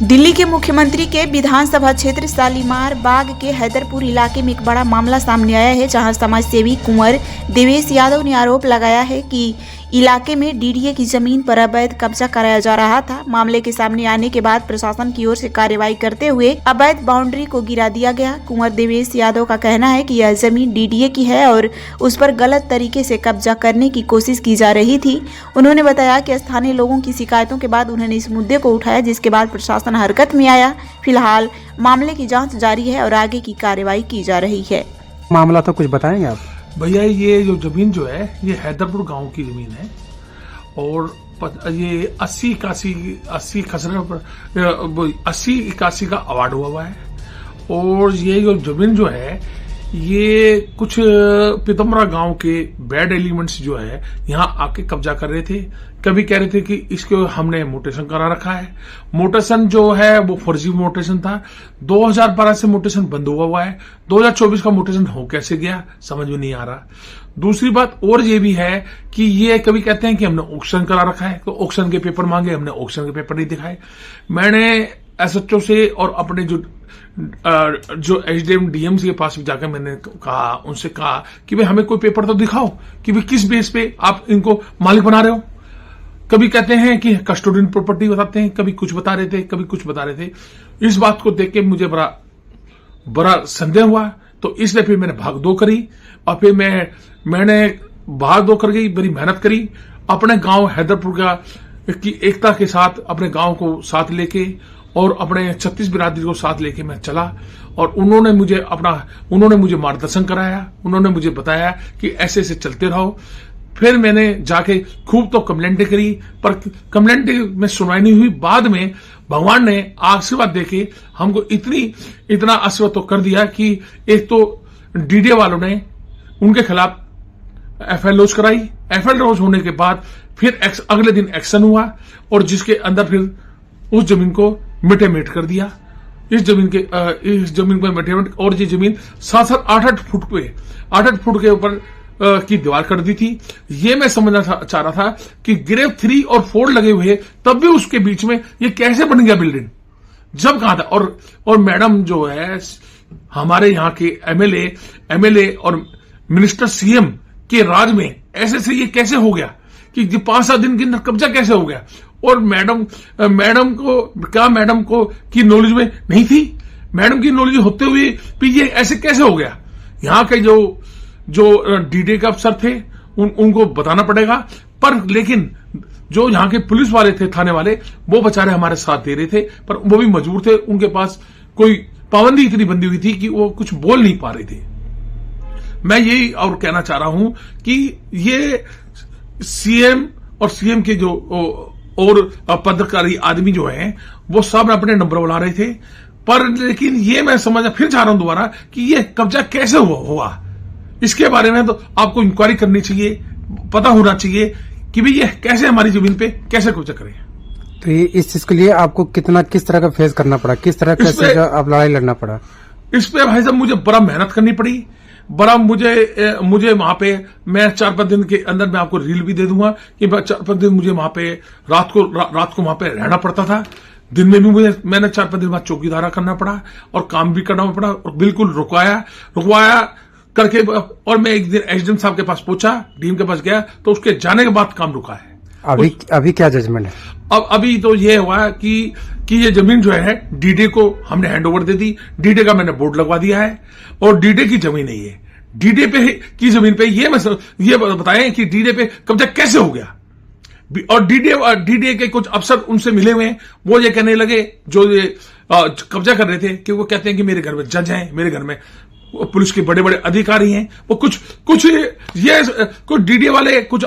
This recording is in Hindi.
दिल्ली के मुख्यमंत्री के विधानसभा क्षेत्र शालीमार बाग के हैदरपुर इलाके में एक बड़ा मामला सामने आया है, जहां समाज सेवी कुंवर देवेश यादव ने आरोप लगाया है कि इलाके में डीडीए की जमीन पर अवैध कब्जा कराया जा रहा था। मामले के सामने आने के बाद प्रशासन की ओर से कार्रवाई करते हुए अवैध बाउंड्री को गिरा दिया गया। कुंवर देवेश यादव का कहना है कि यह जमीन डीडीए की है और उस पर गलत तरीके से कब्जा करने की कोशिश की जा रही थी। उन्होंने बताया कि स्थानीय लोगों की शिकायतों के बाद उन्होंने इस मुद्दे को उठाया, जिसके बाद प्रशासन हरकत में आया। फिलहाल मामले की जाँच जारी है और आगे की कार्रवाई की जा रही है। मामला तो कुछ बताएंगे आप? भैया ये जो जमीन जो है ये हैदरपुर गांव की जमीन है और ये 80-81 का अवार्ड हुआ है। और ये जो जमीन जो है ये कुछ पीतमरा गांव के बैड एलिमेंट्स जो है यहाँ आके कब्जा कर रहे थे। कभी कह रहे थे कि इसको हमने मोटेशन करा रखा है। मोटेशन जो है वो फर्जी मोटेशन था। 2012 से मोटेशन बंद हुआ है। 2024 का मोटेशन हो कैसे गया समझ में नहीं आ रहा। दूसरी बात और ये भी है कि ये कभी कहते हैं कि हमने ऑक्शन करा रखा है, तो ऑक्शन के पेपर मांगे, हमने ऑक्शन के पेपर नहीं दिखाए। मैंने एसएचओ से और अपने जो एसडीएम डीएम के पास जाकर मैंने कहा, उनसे कहा कि भाई हमें कोई पेपर तो दिखाओ कि भाई किस बेस पे आप इनको मालिक बना रहे हो। कभी कहते हैं कि कस्टोडियन प्रॉपर्टी बताते हैं, कभी कुछ बता रहे थे, कभी कुछ बता रहे थे। इस बात को देख के मुझे बड़ा संदेह हुआ, तो इसलिए फिर मैंने भाग दौड़ करी और फिर मैंने भाग दौड़ कर गई, बड़ी मेहनत करी अपने गांव हैदरपुर की एकता के साथ, अपने गांव को साथ लेके और अपने 36 बिरादरी को साथ लेके मैं चला। और उन्होंने मुझे मार्गदर्शन कराया, उन्होंने मुझे बताया कि ऐसे ऐसे चलते रहो। फिर मैंने जाके खूब तो कंप्लेंटें करी, पर कंप्लेंट में सुनवाई नहीं हुई। बाद में भगवान ने आशीर्वाद देके हमको इतना आशीर्वाद तो कर दिया कि एक तो डीडीए वालों ने उनके खिलाफ एफआईआर लॉन्च कराई। एफआईआर लॉन्च होने के बाद फिर अगले दिन एक्शन हुआ और जिसके अंदर फिर उस जमीन को मिटे कर दिया। इस जमीन को मिटे और ये जमीन 7-7 8-8 फुट के ऊपर की दीवार कर दी थी। ये मैं समझना चाह रहा था कि ग्रेव 3 और 4 लगे हुए तब भी उसके बीच में ये कैसे बन गया बिल्डिंग, जब कहा था। और मैडम जो है हमारे यहाँ के एमएलए और मिनिस्टर सीएम के राज में ऐसे ये कैसे हो गया कि 5-7 दिन के अंदर कब्जा कैसे हो गया। और मैडम को की नॉलेज में नहीं थी। मैडम की नॉलेज होते हुए भी ये ऐसे कैसे हो गया। यहाँ के जो डीडीए के अफसर थे उनको बताना पड़ेगा, पर लेकिन जो यहाँ के पुलिस वाले थे, थाने वाले, वो बेचारे हमारे साथ दे रहे थे, पर वो भी मजबूर थे। उनके पास कोई पाबंदी इतनी बंदी हुई थी कि वो कुछ बोल नहीं पा रहे थे। मैं यही और कहना चाह रहा हूं कि ये सीएम और सीएम के जो और पदाधिकारी आदमी जो हैं वो सब अपने नंबर बुला रहे थे, पर लेकिन ये मैं समझना फिर चाह रहा हूं दोबारा कि ये कब्जा कैसे हुआ। इसके बारे में तो आपको इंक्वायरी करनी चाहिए, पता होना चाहिए कि भाई ये कैसे हमारी जमीन पे कैसे कब्जा करें। तो ये इस चीज के लिए आपको किस तरह का फेस करना पड़ा, किस तरह कैसे आप लड़ाई लड़ना पड़ा? इस पे भाई साहब मुझे बड़ा मेहनत करनी पड़ी। मुझे वहां पे मैं 4-5 दिन के अंदर मैं आपको रील भी दे दूंगा कि 4-5 दिन मुझे वहां पे रात को वहां पे रहना पड़ता था। दिन में भी मैंने 4-5 दिन बाद चौकीदारा करना पड़ा और काम भी करना पड़ा और बिल्कुल रुकवाया करके। और मैं एक दिन एसडीएम साहब के पास पहुंचा, डीएम के पास गया, तो उसके जाने के बाद काम रुका है। अभी क्या जजमेंट है? अभी तो ये हुआ कि ये जमीन जो है डीडीए को हमने हैंडओवर दे दी। डीडीए का मैंने बोर्ड लगवा दिया है और डीडीए की जमीन है ये। डीडीए पे की जमीन पे ये बताएं कि डीडीए पे कब्जा कैसे हो गया। और डीडीए के कुछ अफसर उनसे मिले हुए हैं, वो ये कहने लगे, जो ये कब्जा कर रहे थे, कि वो कहते हैं कि मेरे घर में जज हैं, मेरे घर में पुलिस के बड़े बड़े अधिकारी हैं। वो कुछ डीडीए वाले कुछ